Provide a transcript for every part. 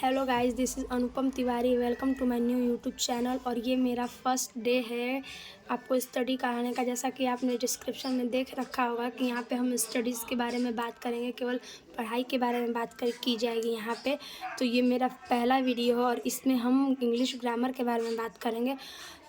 Hello guys, this is Anupam Tiwari. Welcome to my new YouTube channel. और ये मेरा first day है आपको स्टडी कराने का। जैसा कि आपने डिस्क्रिप्शन में देख रखा होगा कि यहाँ पे हम स्टडीज़ के बारे में बात करेंगे, केवल पढ़ाई के बारे में बात की जाएगी यहाँ पे। तो ये मेरा पहला वीडियो है और इसमें हम इंग्लिश ग्रामर के बारे में बात करेंगे।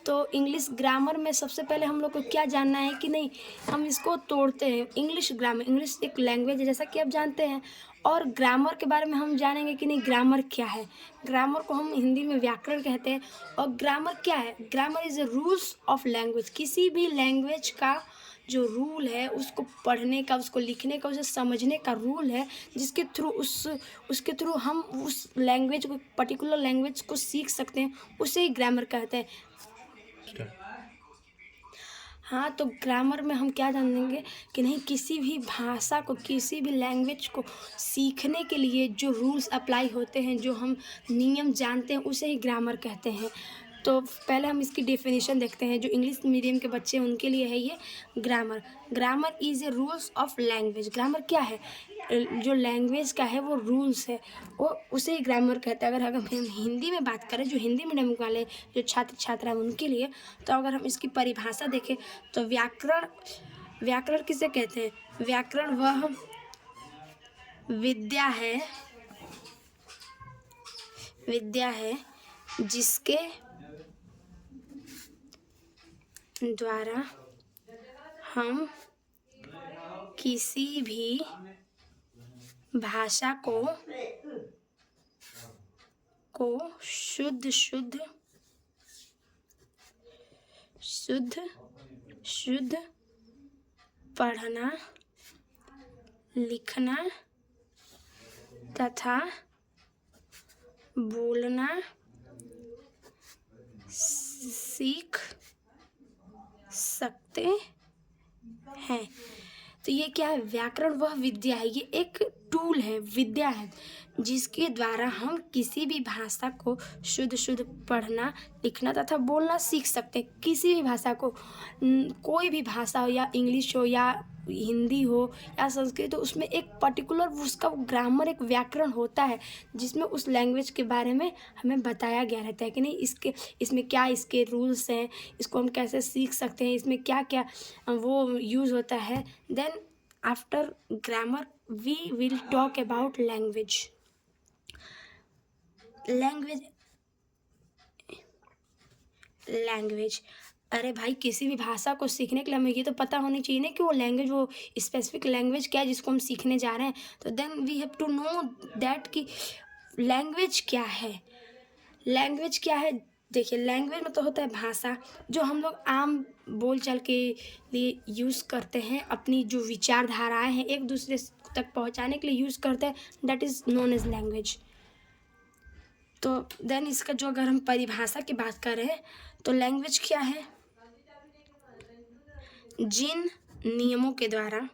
तो इंग्लिश ग्रामर में सबसे पहले हम लोग को क्या जानना है कि नहीं, हम इसको तोड़ते हैं। इंग्लिश ग्रामर, इंग्लिश एक लैंग्वेज है जैसा कि आप जानते हैं। और ग्रामर के बारे में हम जानेंगे कि नहीं, ग्रामर क्या है। ग्रामर को हम हिंदी में व्याकरण कहते हैं। और ग्रामर क्या है? Grammar is a rules of language. किसी भी लैंग्वेज का जो रूल है, उसको पढ़ने का, उसको लिखने का, उसे समझने का रूल है, जिसके थ्रू उसके थ्रू हम उस लैंग्वेज को, पर्टिकुलर लैंग्वेज को सीख सकते हैं, उसे ही ग्रामर कहते हैं। हाँ, तो ग्रामर में हम क्या जानेंगे कि नहीं, किसी भी भाषा को, किसी भी लैंग्वेज को सीखने के लिए जो रूल्स अप्लाई होते हैं, जो हम नियम जानते हैं, उसे ही ग्रामर कहते हैं। तो पहले हम इसकी डेफिनेशन देखते हैं। जो इंग्लिश मीडियम के बच्चे हैं उनके लिए है ये grammar. Grammar is a rules of language. Grammar क्या है? जो लैंग्वेज का है वो रूल्स है, वो उसे ही ग्रामर कहते हैं। अगर हम हिंदी में बात करें, जो हिंदी मीडियम वाले जो छात्र छात्रा हैं उनके लिए, तो अगर हम इसकी परिभाषा देखें तो व्याकरण किसे कहते हैं? व्याकरण वह विद्या है जिसके द्वारा हम किसी भी भाषा को शुद्ध पढ़ना, लिखना तथा बोलना सीख सकते हैं। तो ये क्या है? व्याकरण वह विद्या है, ये एक टूल है, विद्या है, जिसके द्वारा हम किसी भी भाषा को शुद्ध पढ़ना, लिखना तथा बोलना सीख सकते हैं। किसी भी भाषा को, कोई भी भाषा हो, या इंग्लिश हो, या हिंदी हो, या संस्कृत हो, उसमें एक पर्टिकुलर उसका ग्रामर, एक व्याकरण होता है, जिसमें उस लैंग्वेज के बारे में हमें बताया गया रहता है कि नहीं, इसमें क्या इसके रूल्स हैं, इसको हम कैसे सीख सकते हैं, इसमें क्या क्या वो यूज़ होता है। Then after grammar we will talk about language. Language अरे भाई, किसी भी भाषा को सीखने के लिए हमें ये तो पता होनी चाहिए ना कि वो लैंग्वेज, वो स्पेसिफिक लैंग्वेज क्या है जिसको हम सीखने जा रहे हैं। तो then we have to know that कि लैंग्वेज क्या है। लैंग्वेज क्या है? देखिए, लैंग्वेज में तो होता है भाषा, जो हम लोग आम बोलचाल के लिए यूज़ करते हैं, अपनी जो विचारधाराएँ हैं एक दूसरे तक पहुंचाने के लिए यूज़ करते हैं, that is known as language. तो देन इसका जो, अगर हम परिभाषा की बात करें तो लैंग्वेज क्या है? जिन नियमों के द्वारा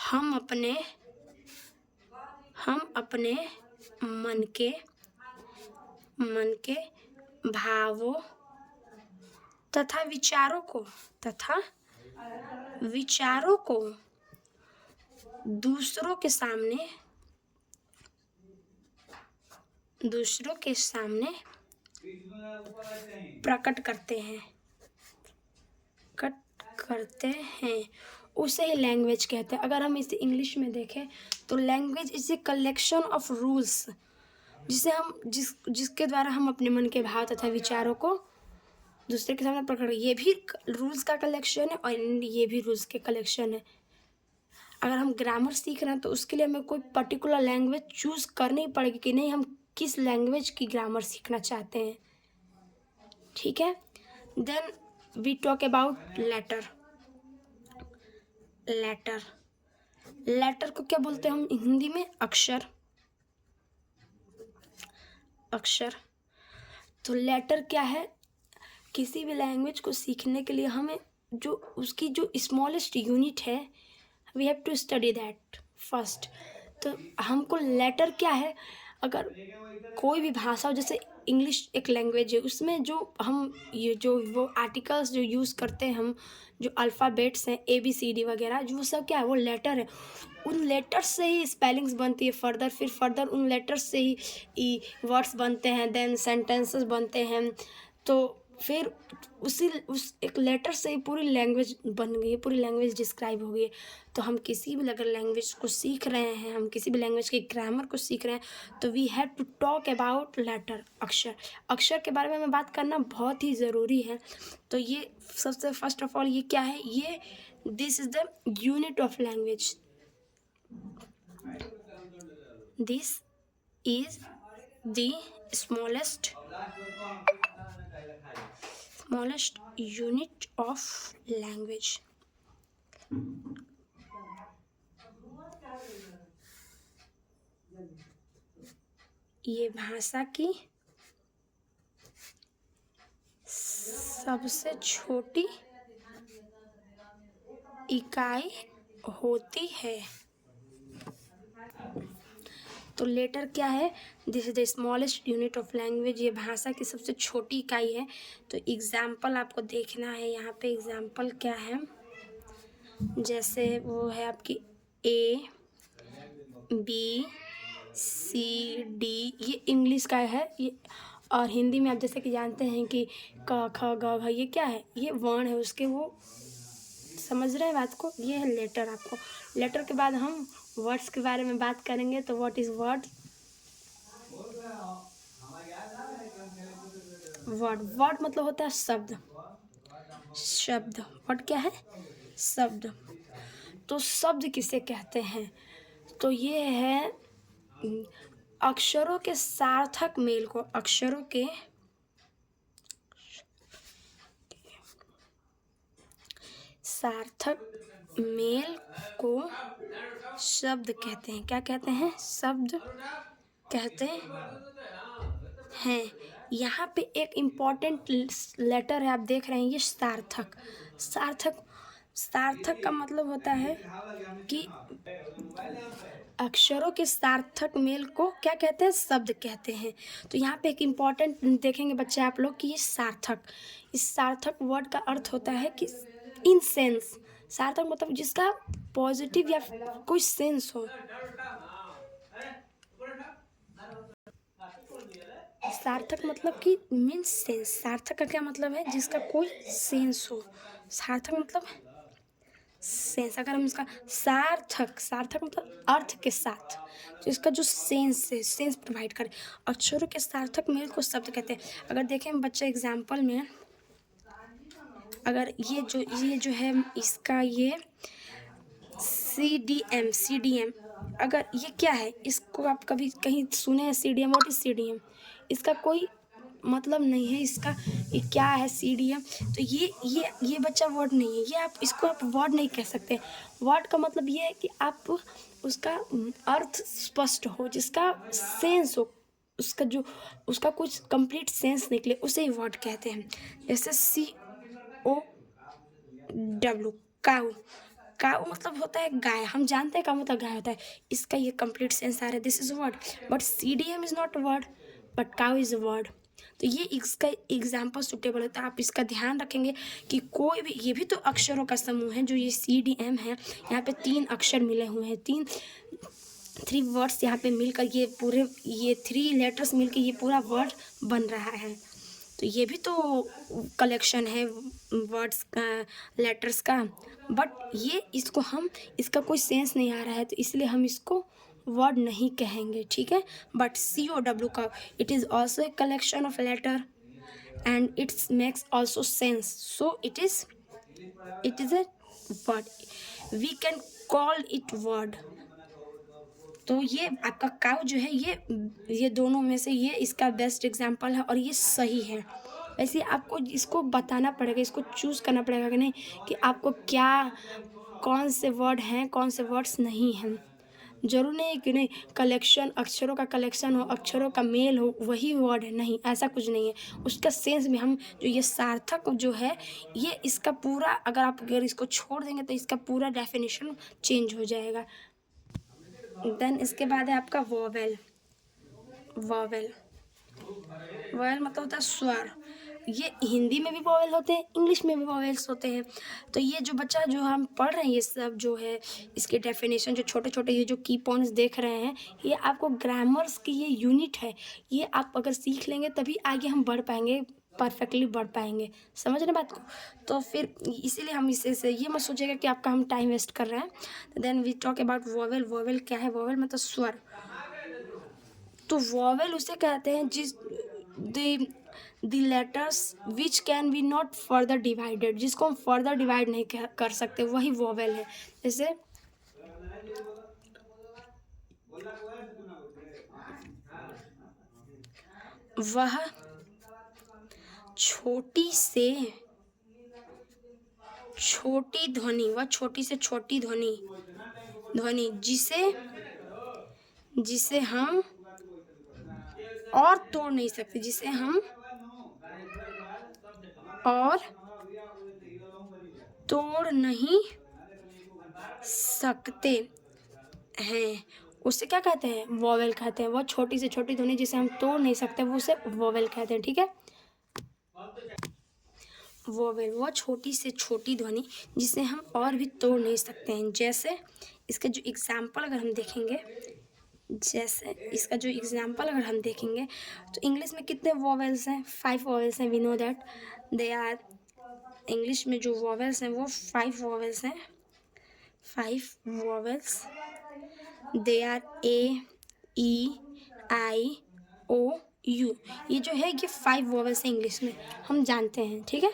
हम अपने मन के भावों तथा विचारों को दूसरों के सामने प्रकट करते हैं, उसे ही लैंग्वेज कहते हैं। अगर हम इसे इंग्लिश में देखें तो language is a collection of rules, जिसके द्वारा हम अपने मन के भाव तथा विचारों को दूसरे के सामने प्रकट, ये भी रूल्स का कलेक्शन है और ये भी रूल्स के कलेक्शन है। अगर हम ग्रामर सीख रहे हैं तो उसके लिए हमें कोई पर्टिकुलर लैंग्वेज चूज़ करनी पड़ेगी कि नहीं, हम किस लैंग्वेज की ग्रामर सीखना चाहते हैं। ठीक है। Then we talk about letter को क्या बोलते हैं हम हिंदी में? अक्षर। तो लेटर क्या है? किसी भी लैंग्वेज को सीखने के लिए हमें जो उसकी जो स्मॉलेस्ट यूनिट है, we have to study that first. तो हमको लेटर क्या है, अगर कोई भी भाषा हो, जैसे इंग्लिश एक लैंग्वेज है, उसमें जो हम ये जो वो आर्टिकल्स जो यूज़ करते हैं हम, जो अल्फ़ाबेट्स हैं ABCD वगैरह, जो सब क्या है, वो लेटर है। उन लेटर्स से ही स्पेलिंग्स बनती है फर्दर, फिर फर्दर उन लेटर्स से ही वर्ड्स बनते हैं, देन सेंटेंसेस बनते हैं। तो फिर उस एक लेटर से ही पूरी लैंग्वेज बन गई है, पूरी लैंग्वेज डिस्क्राइब हो गई है। तो हम किसी भी अगर लैंग्वेज को सीख रहे हैं, हम किसी भी लैंग्वेज के ग्रामर को सीख रहे हैं, तो we have to talk about letter, अक्षर। अक्षर के बारे में हमें बात करना बहुत ही ज़रूरी है। तो ये सबसे फर्स्ट ऑफ ऑल ये क्या है, ये this is the unit of language. This is the smallest unit of language. ये भाषा की सबसे छोटी इकाई होती है। तो लेटर क्या है, this is the smallest unit of language, ये भाषा की सबसे छोटी इकाई है। तो एग्जाम्पल आपको देखना है, यहाँ पे एग्जाम्पल क्या है, जैसे वो है आपकी ABCD, ये इंग्लिश का है ये। और हिंदी में आप जैसे कि जानते हैं कि क ख ग घ, ये क्या है, ये वर्ण है उसके, वो समझ रहे हैं बात को। ये है लेटर। आपको लेटर के बाद हम वर्ड्स के बारे में बात करेंगे। तो व्हाट इज वर्ड? वर्ड मतलब होता है शब्द। शब्द, वर्ड क्या है? शब्द। तो शब्द किसे कहते हैं? तो ये है अक्षरों के सार्थक मेल को, अक्षरों के सार्थक मेल को शब्द कहते हैं। क्या कहते हैं? शब्द कहते हैं। यहाँ पे एक इम्पॉर्टेंट लेटर है, आप देख रहे हैं, ये सार्थक। सार्थक का मतलब होता है कि अक्षरों के सार्थक मेल को क्या कहते हैं? शब्द कहते हैं। तो यहाँ पे एक इम्पॉर्टेंट देखेंगे बच्चे आप लोग कि ये सार्थक, इस सार्थक वर्ड का अर्थ होता है कि इन सेंस। सार्थक मतलब जिसका पॉजिटिव या कोई सेंस हो। सार्थक मतलब कि मीन्स सेंस। सार्थक का क्या मतलब है? जिसका कोई सेंस हो। सार्थक मतलब सेंस। अगर हम इसका सार्थक मतलब अर्थ के साथ, तो इसका जो सेंस है, सेंस प्रोवाइड करे। अक्षरों के सार्थक मेल को शब्द कहते हैं। अगर देखें हम बच्चे एग्जाम्पल में, अगर ये जो है इसका ये CDM, अगर ये क्या है, इसको आप कभी कहीं सुने हैं CDM? What is CDM? इसका कोई मतलब नहीं है, इसका ये क्या है CDM? तो ये बच्चा वर्ड नहीं है, ये आप इसको आप वर्ड नहीं कह सकते। वर्ड का मतलब ये है कि आप उसका अर्थ स्पष्ट हो, जिसका सेंस हो, उसका कुछ कंप्लीट सेंस निकले, उसे ही वर्ड कहते हैं। जैसे COW, काऊ। काऊ मतलब होता है गाय, हम जानते हैं काऊ मतलब गाय होता है। इसका ये कंप्लीट सेंस आ रहा है, this is word. But CDM is not word, but cow is a word. तो ये इसका एग्जाम्पल सुटेबल होता है। आप इसका ध्यान रखेंगे कि कोई भी, ये भी तो अक्षरों का समूह है जो ये CDM है। यहाँ पे 3 अक्षर मिले हुए हैं, 3 वर्ड्स यहाँ पे मिलकर ये पूरे, ये 3 लेटर्स मिलकर ये पूरा वर्ड बन रहा है। तो ये भी तो कलेक्शन है वर्ड्स का, लेटर्स का। बट ये इसको हम, इसका कोई सेंस नहीं आ रहा है, तो इसलिए हम इसको वर्ड नहीं कहेंगे, ठीक है। बट COW का, it is also a collection of letter and it's makes also sense, so it is a word, we can call it word. तो ये आपका काउ जो है, ये दोनों में से ये इसका बेस्ट एग्जाम्पल है और ये सही है। वैसे आपको इसको बताना पड़ेगा, इसको चूज़ करना पड़ेगा कि नहीं, कि आपको क्या, कौन से वर्ड हैं, कौन से वर्ड्स नहीं हैं। जरूर नहीं है कि नहीं कलेक्शन, अक्षरों का कलेक्शन हो, अक्षरों का मेल हो, वही वर्ड है, नहीं, ऐसा कुछ नहीं है। उसका सेंस भी हम, जो ये सार्थक जो है, ये इसका पूरा, अगर इसको छोड़ देंगे तो इसका पूरा डेफिनेशन चेंज हो जाएगा। देन इसके बाद है आपका वोवेल। वॉवेल। वॉवेल मतलब होता है स्वर। ये हिंदी में भी वॉवेल होते हैं, इंग्लिश में भी वॉवेल्स होते हैं। तो ये जो बच्चा जो हम पढ़ रहे हैं ये सब जो है इसके डेफिनेशन जो छोटे छोटे ये जो की पॉइंट्स देख रहे हैं ये आपको ग्रामर्स की ये यूनिट है। ये आप अगर सीख लेंगे तभी आगे हम बढ़ पाएंगे, परफेक्टली बढ़ पाएंगे। समझ रहे बात को? तो फिर इसीलिए हम इसे से ये मत सोचिएगा कि आपका हम टाइम वेस्ट कर रहे हैं। Then we talk about vowel. Vowel क्या है? वॉवेल मतलब स्वर। तो वॉवेल उसे कहते हैं जिस the letters which can be not further divided, जिसको हम फर्दर डिवाइड नहीं कर सकते, वही वॉवेल है। जैसे वह छोटी से छोटी ध्वनि, वह छोटी से छोटी ध्वनि जिसे हम और तोड़ नहीं सकते, जिसे हम और तोड़ नहीं सकते हैं, उसे क्या कहते हैं? वॉवेल कहते हैं। वह छोटी से छोटी ध्वनि जिसे हम तोड़ नहीं सकते वो उसे वॉवेल कहते हैं। ठीक है, वॉवेल वह छोटी से छोटी ध्वनि जिसे हम और भी तोड़ नहीं सकते हैं। जैसे इसके जो एग्जाम्पल अगर हम देखेंगे, तो इंग्लिश में कितने वॉवेल्स हैं? 5 वॉवेल्स हैं। We know that they are, English में जो वॉवेल्स हैं वो 5 वॉवेल्स हैं। 5 vowels they are A, E, I, O, U. ये जो है ये 5 वॉवेल्स हैं इंग्लिश में, हम जानते हैं। ठीक है,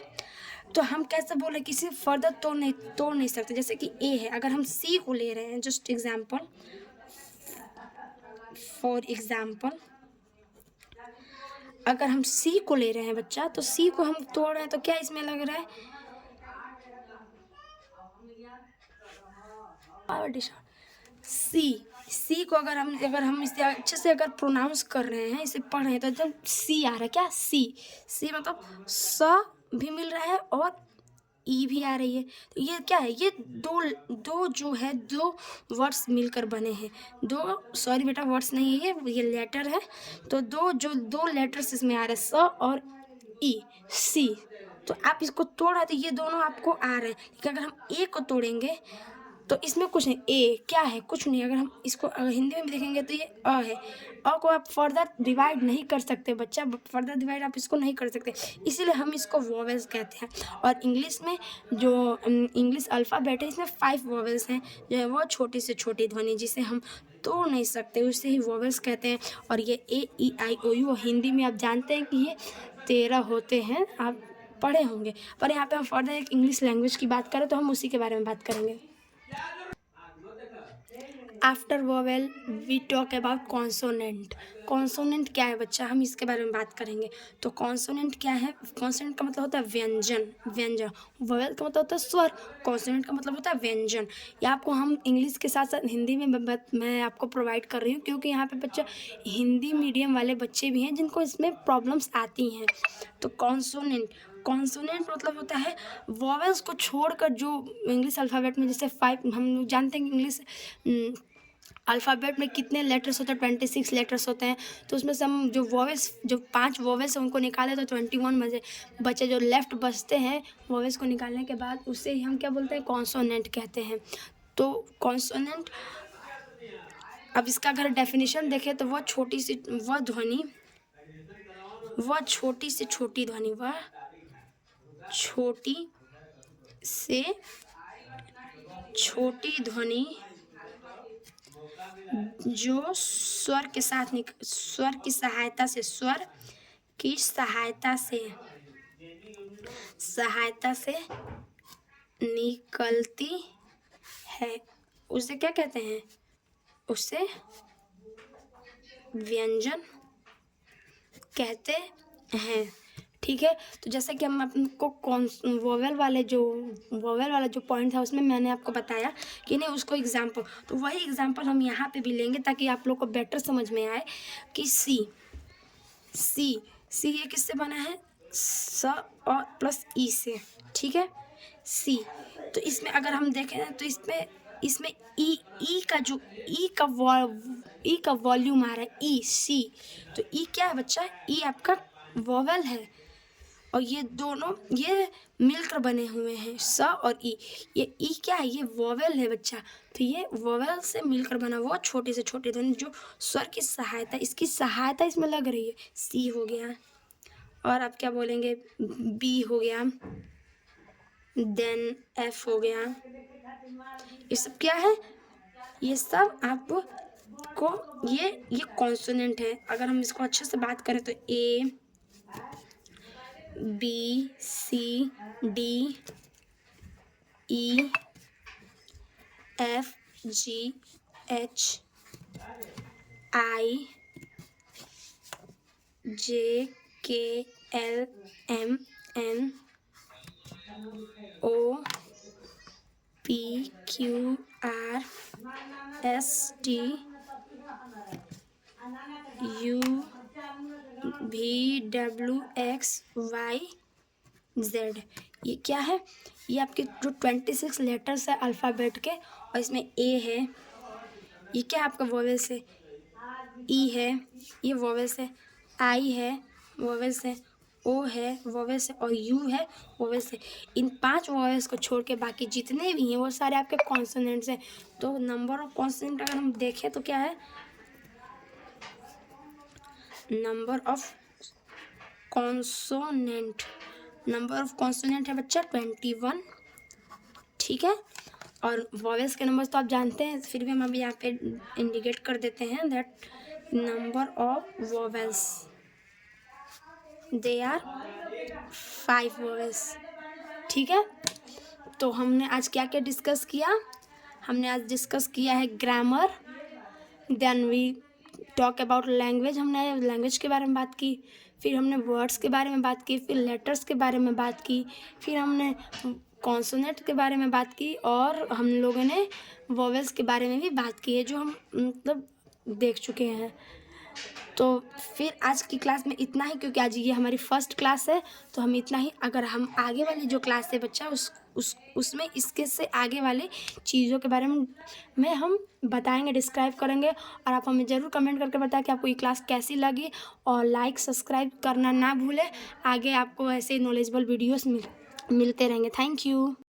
तो हम कैसे बोले कि इसे फर्दर तोड़ नहीं सकते। जैसे कि ए है, अगर हम सी को ले रहे हैं, जस्ट एग्जाम्पल, फॉर एग्जाम्पल अगर हम सी को ले रहे हैं बच्चा, तो सी को हम तोड़ रहे हैं तो क्या इसमें लग रहा है? सी को अगर हम इसे अच्छे से अगर प्रोनाउंस कर रहे हैं, इसे पढ़ रहे हैं तो एकदम सी आ रहा है। क्या? सी मतलब स भी मिल रहा है और ई भी आ रही है। तो ये क्या है? ये दो जो है दो वर्ड्स मिलकर बने हैं। सॉरी बेटा, वर्ड्स नहीं है ये लेटर है। तो दो लेटर्स इसमें आ रहे हैं, स और ई, सी। तो आप इसको तोड़ रहे थे, ये दोनों आपको आ रहे हैं। लेकिन अगर हम ए को तोड़ेंगे तो इसमें कुछ नहीं। ए क्या है? कुछ नहीं। अगर हम इसको हिंदी में भी देखेंगे तो ये अ है। अ को आप फर्दर डिवाइड नहीं कर सकते बच्चा, फर्दर डिवाइड आप इसको नहीं कर सकते, इसीलिए हम इसको वॉवेल्स कहते हैं। और इंग्लिश में जो इंग्लिश अल्फ़ाबेट है इसमें 5 वॉवेल्स हैं, जो है वो छोटी से छोटी ध्वनि जिसे हम तोड़ नहीं सकते उसे ही वॉवेल्स कहते हैं। और ये ए, E, I, O, you Hindi में आप जानते हैं कि ये 13 होते हैं, आप पढ़े होंगे। पर यहाँ पे हम फर्दर एक इंग्लिश लैंग्वेज की बात करें तो हम उसी के बारे में बात करेंगे। After vowel we talk about consonant. Consonant क्या है बच्चा? हम इसके बारे में बात करेंगे। तो कॉन्सोनेंट क्या है? कॉन्सोनेंट का मतलब होता है व्यंजन। वॉवेल का मतलब होता है स्वर, कॉन्सोनेंट का मतलब होता है व्यंजन। ये आपको हम इंग्लिश के साथ साथ हिंदी में मैं आपको प्रोवाइड कर रही हूँ, क्योंकि यहाँ पे बच्चा हिंदी मीडियम वाले बच्चे भी हैं जिनको इसमें प्रॉब्लम्स आती हैं। तो कॉन्सोनेंट मतलब होता है वॉवेल्स को छोड़कर जो इंग्लिश अल्फ़ाबेट में जैसे 5, हम लोग जानते हैं कि इंग्लिश अल्फ़ाबेट में कितने लेटर्स होते हैं? 26 लेटर्स होते हैं। तो उसमें से हम जो 5 वॉवेल्स हैं उनको निकाले तो 21 बचे। जो लेफ्ट बचते हैं वॉवेल्स को निकालने के बाद उससे ही हम क्या बोलते हैं? कॉन्सोनेंट कहते हैं। तो कॉन्सोनेंट, अब इसका अगर डेफिनेशन देखें तो वह छोटी से छोटी से छोटी ध्वनि जो स्वर की सहायता से निकलती है, उसे क्या कहते हैं? उसे व्यंजन कहते हैं। ठीक है, तो जैसे कि हम आपको वॉवेल वाला जो पॉइंट था उसमें मैंने आपको बताया कि नहीं उसको एग्जाम्पल, तो वही एग्जाम्पल हम यहाँ पे भी लेंगे ताकि आप लोग को बेटर समझ में आए कि सी ये किससे बना है? स और प्लस ई से। ठीक है, सी। तो इसमें अगर हम देखें तो इसमें ई का ई का वॉल्यूम आ रहा है ई सी, तो ई क्या है बच्चा, ई आपका वोवेल है और ये दोनों ये मिलकर बने हुए हैं स और ई। ये ई क्या है, ये वोवेल है बच्चा, तो ये वोवेल से मिलकर बना हुआ छोटे से छोटे ध्वनि जो स्वर की सहायता, इसकी सहायता इसमें लग रही है। सी हो गया, और आप क्या बोलेंगे, बी हो गया, देन एफ हो गया। ये सब क्या है, ये सब आपको ये कॉन्सोनेंट है। अगर हम इसको अच्छे से बात करें तो A B C D E F G H I J K L M N O P Q R S T U V W X Y Z. ये क्या है, ये आपके जो 26 लेटर्स है अल्फ़ाबेट के, और इसमें ए है, ये क्या है आपका वोवेल्स है, ई है, ये वोवेल्स है, आई है वोवेल्स है, ओ है वोवेल्स है, और यू है वोवेल्स है। इन 5 वोवेल्स को छोड़ के बाकी जितने भी हैं वो सारे आपके कॉन्सोनेंट्स हैं। तो नंबर ऑफ कॉन्सोनेंट अगर हम देखें तो क्या है, नंबर ऑफ कॉन्सोनेंट है बच्चा 21, ठीक है। और वॉवेल्स के नंबर्स तो आप जानते हैं, फिर भी हम अभी यहाँ पे इंडिकेट कर देते हैं that number of vowels they are 5 vowels, ठीक है। तो हमने आज क्या क्या डिस्कस किया, हमने आज डिस्कस किया है grammar, then we talk about language, हमने लैंग्वेज के बारे में बात की, फिर हमने वर्ड्स के बारे में बात की, फिर लेटर्स के बारे में बात की, फिर हमने कॉन्सोनेंट के बारे में बात की, और हम लोगों ने वोवेल्स के बारे में भी बात की है जो हम मतलब देख चुके हैं। तो फिर आज की क्लास में इतना ही, क्योंकि आज ये हमारी फर्स्ट क्लास है तो हम इतना ही। अगर हम आगे वाली जो क्लास है बच्चा उसमें इसके से आगे वाले चीज़ों के बारे में हम बताएंगे, डिस्क्राइब करेंगे, और आप हमें ज़रूर कमेंट करके बताएं कि आपको ये क्लास कैसी लगी, और लाइक सब्सक्राइब करना ना भूलें। आगे आपको ऐसे नॉलेजेबल वीडियोस मिलते रहेंगे। Thank you.